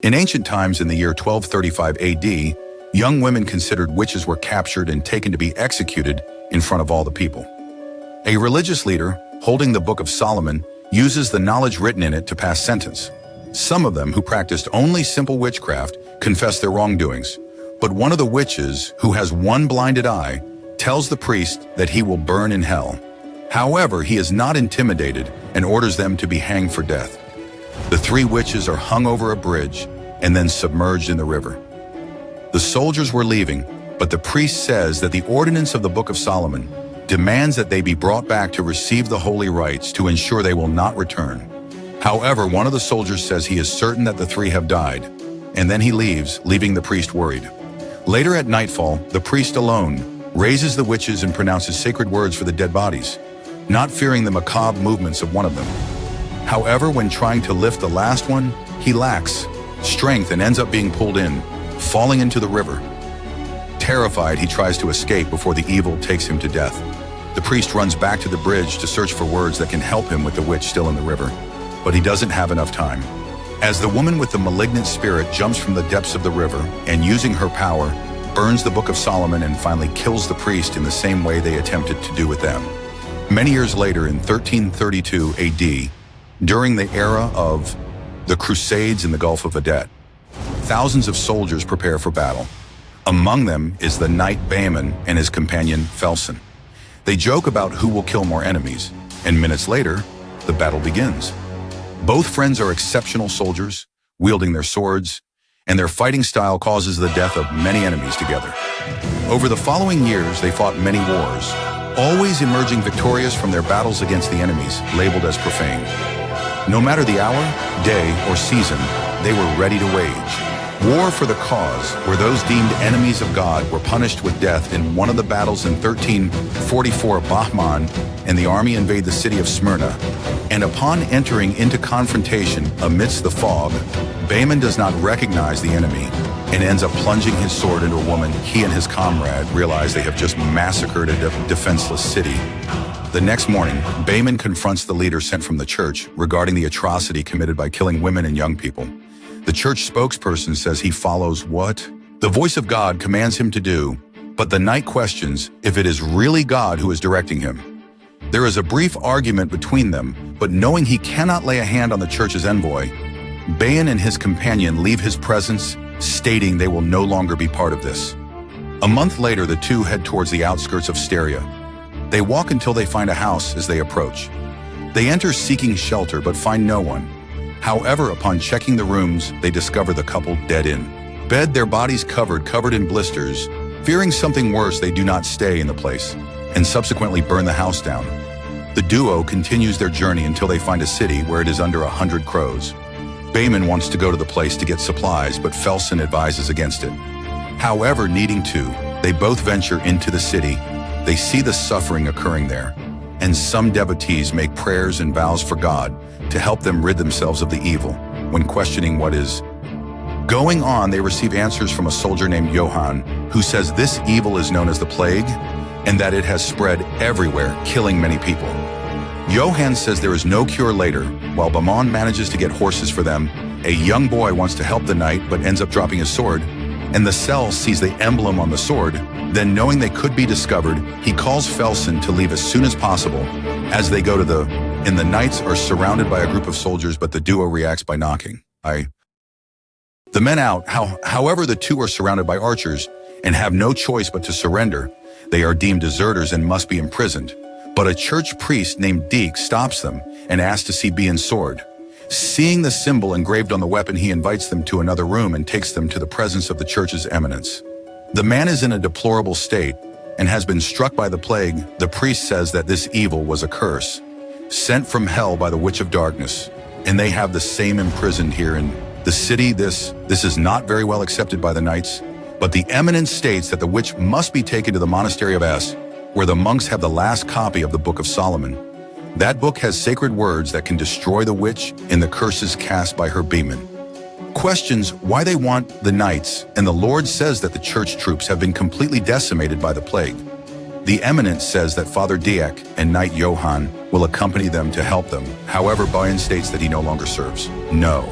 In ancient times, in the year 1235 AD, young women considered witches were captured and taken to be executed in front of all the people. A religious leader, holding the Book of Solomon, uses the knowledge written in it to pass sentence. Some of them who practiced only simple witchcraft confess their wrongdoings, but one of the witches, who has one blinded eye, tells the priest that he will burn in hell. However, he is not intimidated and orders them to be hanged for death. The three witches are hung over a bridge and then submerged in the river. The soldiers were leaving, but the priest says that the ordinance of the Book of Solomon demands that they be brought back to receive the holy rites to ensure they will not return. However, one of the soldiers says he is certain that the three have died, and then he leaves, leaving the priest worried. Later at nightfall, the priest alone raises the witches and pronounces sacred words for the dead bodies, not fearing the macabre movements of one of them. However, when trying to lift the last one, he lacks strength and ends up being pulled in, falling into the river. Terrified, he tries to escape before the evil takes him to death. The priest runs back to the bridge to search for words that can help him with the witch still in the river, but he doesn't have enough time. As the woman with the malignant spirit jumps from the depths of the river and, using her power, burns the Book of Solomon and finally kills the priest in the same way they attempted to do with them. Many years later, in 1332 AD, during the era of the Crusades in the Gulf of Adet, thousands of soldiers prepare for battle. Among them is the knight Baeman and his companion Felson. They joke about who will kill more enemies, and minutes later, the battle begins. Both friends are exceptional soldiers, wielding their swords, and their fighting style causes the death of many enemies together. Over the following years, they fought many wars, always emerging victorious from their battles against the enemies labeled as profane. No matter the hour, day, or season, they were ready to wage war for the cause, where those deemed enemies of God were punished with death. In one of the battles in 1344, Bahman and the army invade the city of Smyrna, and upon entering into confrontation amidst the fog, Baeman does not recognize the enemy and ends up plunging his sword into a woman. He and his comrade realize they have just massacred a defenseless city. The next morning, Baeman confronts the leader sent from the church regarding the atrocity committed by killing women and young people. The church spokesperson says he follows what the voice of God commands him to do, but the knight questions if it is really God who is directing him. There is a brief argument between them, but knowing he cannot lay a hand on the church's envoy, Baeman and his companion leave his presence, stating they will no longer be part of this. A month later, the two head towards the outskirts of Styria. They walk until they find a house. As they approach, they enter seeking shelter but find no one. However, upon checking the rooms, they discover the couple dead in bed, their bodies covered in blisters. Fearing something worse, they do not stay in the place and subsequently burn the house down. The duo continues their journey until they find a city where it is under 100 crows. Baeman wants to go to the place to get supplies, but Felson advises against it. However, needing to, they both venture into the city. They see the suffering occurring there, and some devotees make prayers and vows for God to help them rid themselves of the evil. When questioning what is going on, they receive answers from a soldier named Johann, who says this evil is known as the plague and that it has spread everywhere, killing many people. Johann says there is no cure later. While Baman manages to get horses for them, a young boy wants to help the knight but ends up dropping his sword, and the cell sees the emblem on the sword. Then, knowing they could be discovered, he calls Felson to leave as soon as possible. As they go to the knights are surrounded by a group of soldiers, but the duo reacts by knocking the men out. However, the two are surrounded by archers and have no choice but to surrender. They are deemed deserters and must be imprisoned. But a church priest named Deke stops them and asks to see Bean's sword. Seeing the symbol engraved on the weapon, he invites them to another room and takes them to the presence of the church's eminence. The man is in a deplorable state and has been struck by the plague. The priest says that this evil was a curse sent from hell by the witch of darkness, and they have the same imprisoned here in the city. This is not very well accepted by the knights, but the eminence states that the witch must be taken to the monastery of S, where the monks have the last copy of the Book of Solomon. That book has sacred words that can destroy the witch and the curses cast by her Baeman. Questions why they want the knights, and the Lord says that the church troops have been completely decimated by the plague. The eminence says that Father Diak and Knight Johann will accompany them to help them. However, Bayan states that he no longer serves. No.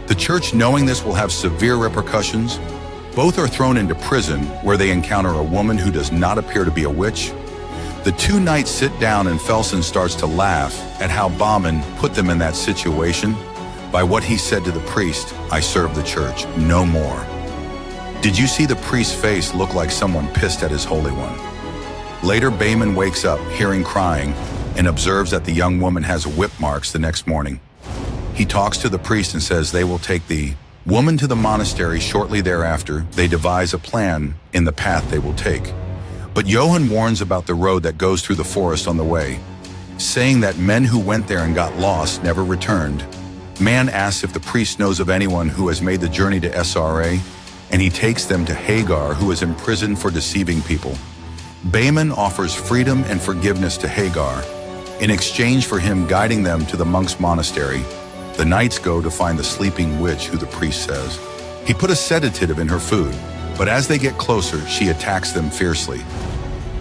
The church, knowing this will have severe repercussions, both are thrown into prison where they encounter a woman who does not appear to be a witch. The two knights sit down and Felsen starts to laugh at how Bauman put them in that situation by what he said to the priest, "I serve the church, no more." Did you see the priest's face look like someone pissed at his Holy One? Later, Bauman wakes up, hearing crying, and observes that the young woman has whip marks the next morning. He talks to the priest and says they will take the woman to the monastery. Shortly thereafter, they devise a plan in the path they will take. But Johann warns about the road that goes through the forest on the way, saying that men who went there and got lost never returned. Man asks if the priest knows of anyone who has made the journey to SRA, and he takes them to Hagar, who is imprisoned for deceiving people. Bauman offers freedom and forgiveness to Hagar in exchange for him guiding them to the monks' monastery. The knights go to find the sleeping witch, who the priest says he put a sedative in her food, but as they get closer, she attacks them fiercely.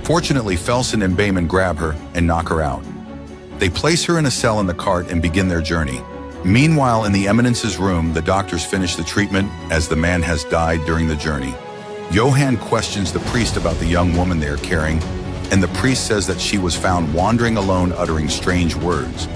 Fortunately, Felsen and Bauman grab her and knock her out. They place her in a cell in the cart and begin their journey. Meanwhile, in the Eminence's room, the doctors finish the treatment as the man has died during the journey. Johann questions the priest about the young woman they are carrying, and the priest says that she was found wandering alone, uttering strange words.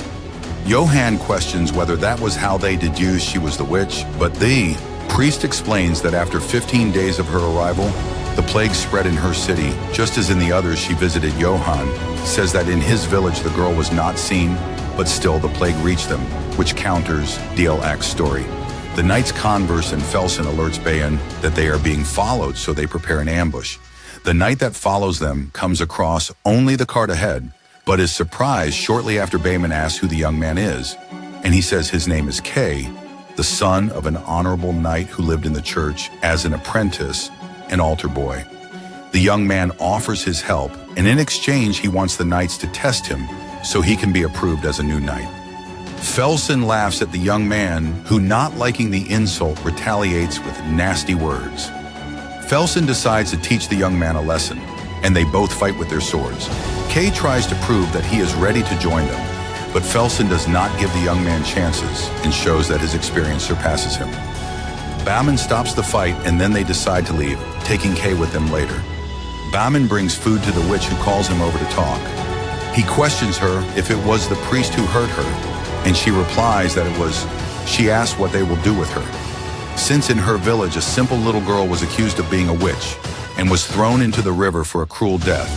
Johann questions whether that was how they deduced she was the witch, but the priest explains that after 15 days of her arrival, the plague spread in her city, just as in the others she visited. Johann says that in his village the girl was not seen, but still the plague reached them, which counters Dielak's story. The knights converse and Felsen alerts Bauman that they are being followed, so they prepare an ambush. The knight that follows them comes across only the cart ahead, but is surprised shortly after Bauman asks who the young man is, and he says his name is Kay, the son of an honorable knight who lived in the church as an apprentice, an altar boy. The young man offers his help, and in exchange he wants the knights to test him so he can be approved as a new knight. Felsen laughs at the young man who, not liking the insult, retaliates with nasty words. Felsen decides to teach the young man a lesson, and they both fight with their swords. Kay tries to prove that he is ready to join them, but Felsen does not give the young man chances and shows that his experience surpasses him. Bauman stops the fight, and then they decide to leave, taking Kay with them later. Bauman brings food to the witch, who calls him over to talk. He questions her if it was the priest who hurt her, and she replies that it was. She asks what they will do with her, since in her village a simple little girl was accused of being a witch and was thrown into the river for a cruel death.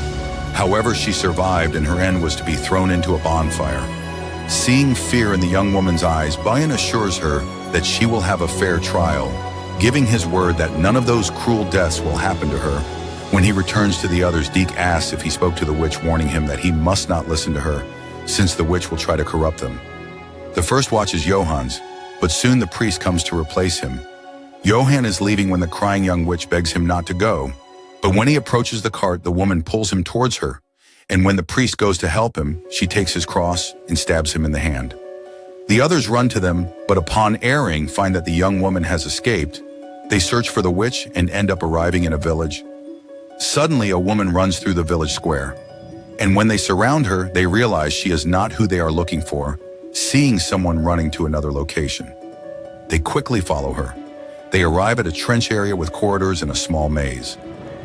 However, she survived, and her end was to be thrown into a bonfire. Seeing fear in the young woman's eyes, Bauman assures her that she will have a fair trial, giving his word that none of those cruel deaths will happen to her. When he returns to the others, Deke asks if he spoke to the witch, warning him that he must not listen to her, since the witch will try to corrupt them. The first watch is Johann's, but soon the priest comes to replace him. Johann is leaving when the crying young witch begs him not to go, but when he approaches the cart, the woman pulls him towards her, and when the priest goes to help him, she takes his cross and stabs him in the hand. The others run to them, but upon erring, find that the young woman has escaped. They search for the witch and end up arriving in a village. Suddenly, a woman runs through the village square, and when they surround her, they realize she is not who they are looking for, seeing someone running to another location. They quickly follow her. They arrive at a trench area with corridors and a small maze.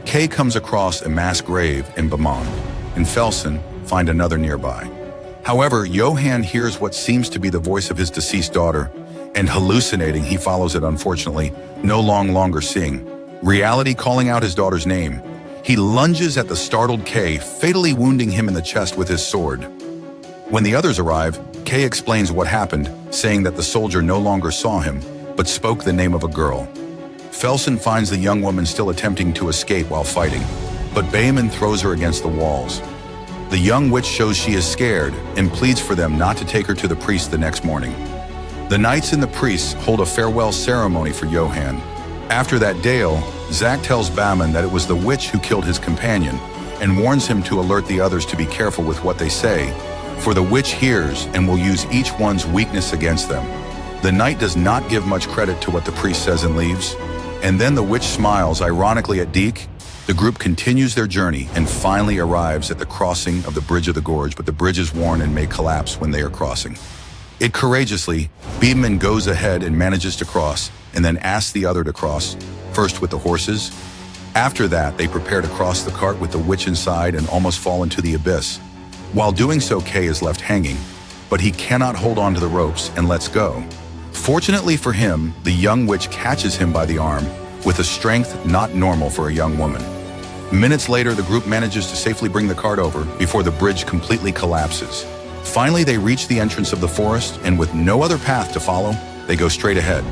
Kay comes across a mass grave in Bauman, and Felsen find another nearby. However, Johann hears what seems to be the voice of his deceased daughter, and hallucinating, he follows it, unfortunately, no longer seeing. Reality calling out his daughter's name. He lunges at the startled Kay, fatally wounding him in the chest with his sword. When the others arrive, Kay explains what happened, saying that the soldier no longer saw him, but spoke the name of a girl. Felsen finds the young woman still attempting to escape while fighting, but Bauman throws her against the walls. The young witch shows she is scared and pleads for them not to take her to the priest the next morning. The knights and the priests hold a farewell ceremony for Johann. After that, Dale, Zach tells Bauman that it was the witch who killed his companion and warns him to alert the others to be careful with what they say, for the witch hears and will use each one's weakness against them. The knight does not give much credit to what the priest says and leaves, and then the witch smiles ironically at Deke. The group continues their journey and finally arrives at the crossing of the Bridge of the Gorge, but the bridge is worn and may collapse when they are crossing. It courageously, Beeman goes ahead and manages to cross, and then asks the other to cross, first with the horses. After that, they prepare to cross the cart with the witch inside and almost fall into the abyss. While doing so, Kay is left hanging, but he cannot hold on to the ropes and lets go. Fortunately for him, the young witch catches him by the arm with a strength not normal for a young woman. Minutes later, the group manages to safely bring the cart over before the bridge completely collapses. Finally, they reach the entrance of the forest, and with no other path to follow, they go straight ahead.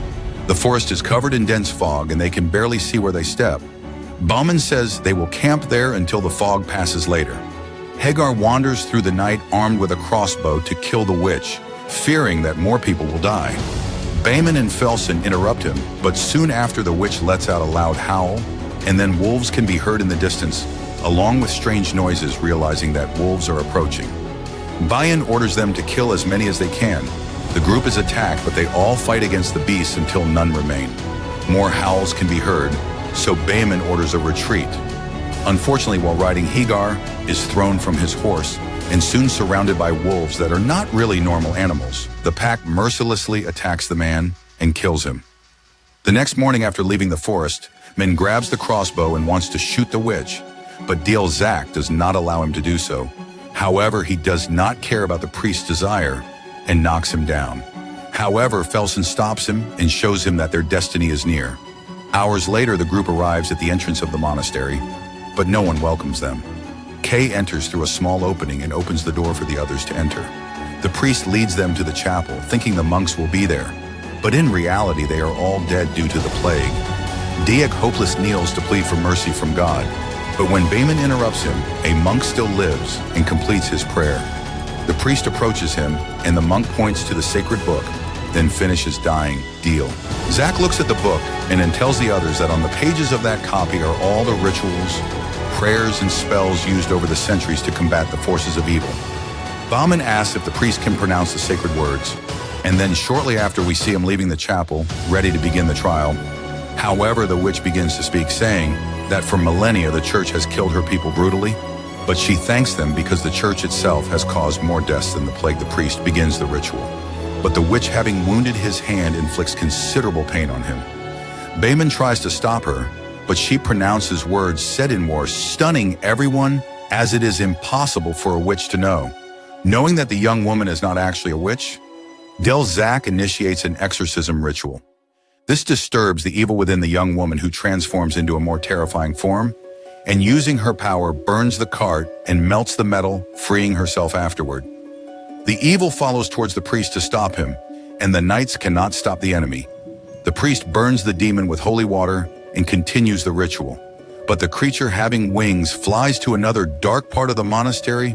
The forest is covered in dense fog, and they can barely see where they step. Bauman says they will camp there until the fog passes later. Hagar wanders through the night armed with a crossbow to kill the witch, fearing that more people will die. Bayman and Felsen interrupt him, but soon after the witch lets out a loud howl, and then wolves can be heard in the distance, along with strange noises, realizing that wolves are approaching. Bayan orders them to kill as many as they can. The group is attacked, but they all fight against the beasts until none remain. More howls can be heard, so Bayman orders a retreat. Unfortunately, while riding, Hagar is thrown from his horse and soon surrounded by wolves that are not really normal animals. The pack mercilessly attacks the man and kills him. The next morning after leaving the forest, Min grabs the crossbow and wants to shoot the witch, but Dale Zach does not allow him to do so. However, he does not care about the priest's desire and knocks him down. However, Felsen stops him and shows him that their destiny is near. Hours later, the group arrives at the entrance of the monastery, but no one welcomes them. Kay enters through a small opening and opens the door for the others to enter. The priest leads them to the chapel, thinking the monks will be there, but in reality they are all dead due to the plague. Diak hopeless kneels to plead for mercy from God, but when Bayman interrupts him, a monk still lives and completes his prayer. The priest approaches him, and the monk points to the sacred book, then finishes dying Deal. Zach looks at the book and then tells the others that on the pages of that copy are all the rituals, prayers, and spells used over the centuries to combat the forces of evil. Bauman asks if the priest can pronounce the sacred words, and then shortly after we see him leaving the chapel, ready to begin the trial. However, the witch begins to speak, saying that for millennia the church has killed her people brutally, but she thanks them because the church itself has caused more deaths than the plague. The priest begins the ritual, but the witch, having wounded his hand, inflicts considerable pain on him. Bayman tries to stop her, but she pronounces words said in war, stunning everyone, as it is impossible for a witch to know. Knowing that the young woman is not actually a witch, Del Zach initiates an exorcism ritual. This disturbs the evil within the young woman, who transforms into a more terrifying form, and using her power burns the cart and melts the metal, freeing herself afterward. The evil follows towards the priest to stop him, and the knights cannot stop the enemy. The priest burns the demon with holy water and continues the ritual, but the creature, having wings, flies to another dark part of the monastery.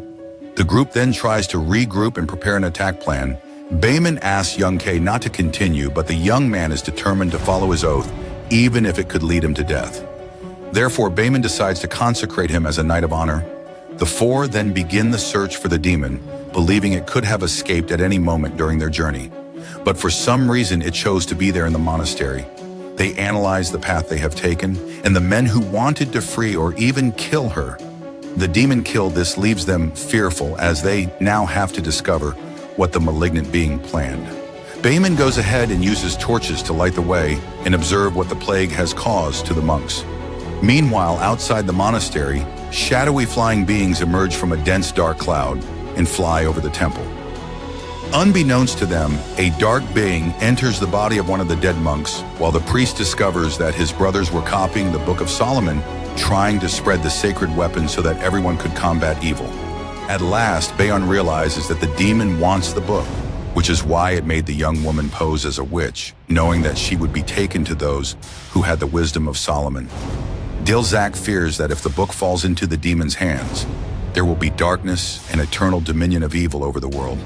The group then tries to regroup and prepare an attack plan. Bayman asks young Kay not to continue, but the young man is determined to follow his oath, even if it could lead him to death. Therefore, Bayman decides to consecrate him as a knight of honor. The four then begin the search for the demon, believing it could have escaped at any moment during their journey. But for some reason, it chose to be there in the monastery. They analyze the path they have taken, and the men who wanted to free or even kill her. The demon killed. This leaves them fearful, as they now have to discover what the malignant being planned. Bayman goes ahead and uses torches to light the way and observe what the plague has caused to the monks. Meanwhile, outside the monastery, shadowy flying beings emerge from a dense dark cloud and fly over the temple. Unbeknownst to them, a dark being enters the body of one of the dead monks, while the priest discovers that his brothers were copying the Book of Solomon, trying to spread the sacred weapon so that everyone could combat evil. At last, Bayon realizes that the demon wants the book, which is why it made the young woman pose as a witch, knowing that she would be taken to those who had the wisdom of Solomon. Dilzak fears that if the book falls into the demon's hands, there will be darkness and eternal dominion of evil over the world.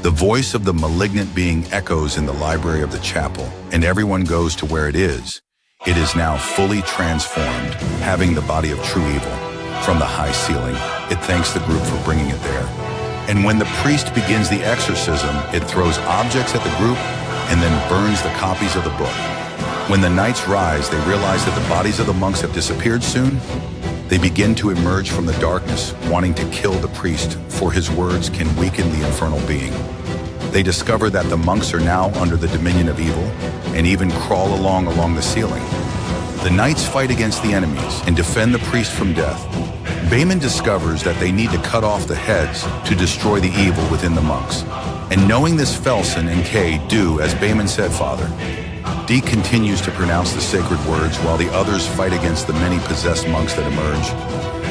The voice of the malignant being echoes in the library of the chapel, and everyone goes to where it is. It is now fully transformed, having the body of true evil. From the high ceiling, it thanks the group for bringing it there. And when the priest begins the exorcism, it throws objects at the group and then burns the copies of the book. When the knights rise, they realize that the bodies of the monks have disappeared soon. They begin to emerge from the darkness, wanting to kill the priest, for his words can weaken the infernal being. They discover that the monks are now under the dominion of evil and even crawl along the ceiling. The knights fight against the enemies and defend the priest from death. Behmen discovers that they need to cut off the heads to destroy the evil within the monks. And knowing this, Felsen and Kay do as Behmen said, Father. Dee continues to pronounce the sacred words while the others fight against the many possessed monks that emerge.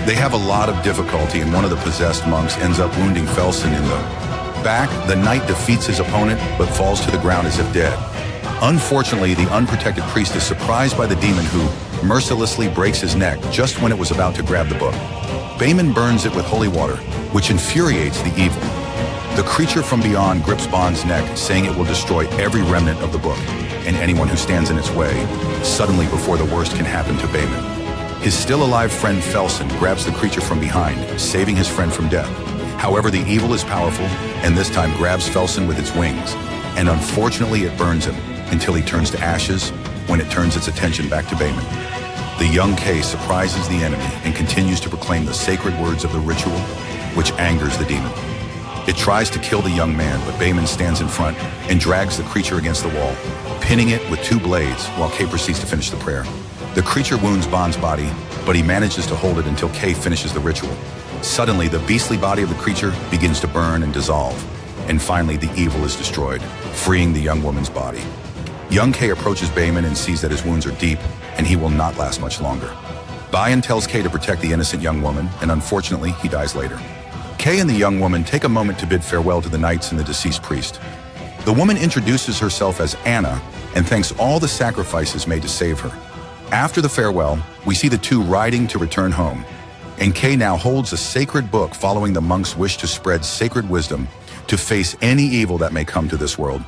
They have a lot of difficulty, and one of the possessed monks ends up wounding Felsen in the back. The knight defeats his opponent but falls to the ground as if dead. Unfortunately, the unprotected priest is surprised by the demon, who mercilessly breaks his neck just when it was about to grab the book. Behmen burns it with holy water, which infuriates the evil. The creature from beyond grips Bond's neck, saying it will destroy every remnant of the book and anyone who stands in its way, suddenly before the worst can happen to Behmen. His still-alive friend Felsen grabs the creature from behind, saving his friend from death. However, the evil is powerful, and this time grabs Felsen with its wings, and unfortunately it burns him until he turns to ashes when it turns its attention back to Behmen. The young Kay surprises the enemy and continues to proclaim the sacred words of the ritual, which angers the demon. It tries to kill the young man, but Behmen stands in front and drags the creature against the wall, pinning it with 2 blades while Kay proceeds to finish the prayer. The creature wounds Bond's body, but he manages to hold it until Kay finishes the ritual. Suddenly, the beastly body of the creature begins to burn and dissolve, and finally the evil is destroyed, freeing the young woman's body. Young Kay approaches Behmen and sees that his wounds are deep, and he will not last much longer. Bayan tells Kay to protect the innocent young woman, and unfortunately, he dies later. Kay and the young woman take a moment to bid farewell to the knights and the deceased priest. The woman introduces herself as Anna and thanks all the sacrifices made to save her. After the farewell, we see the two riding to return home, and Kay now holds a sacred book following the monks' wish to spread sacred wisdom to face any evil that may come to this world.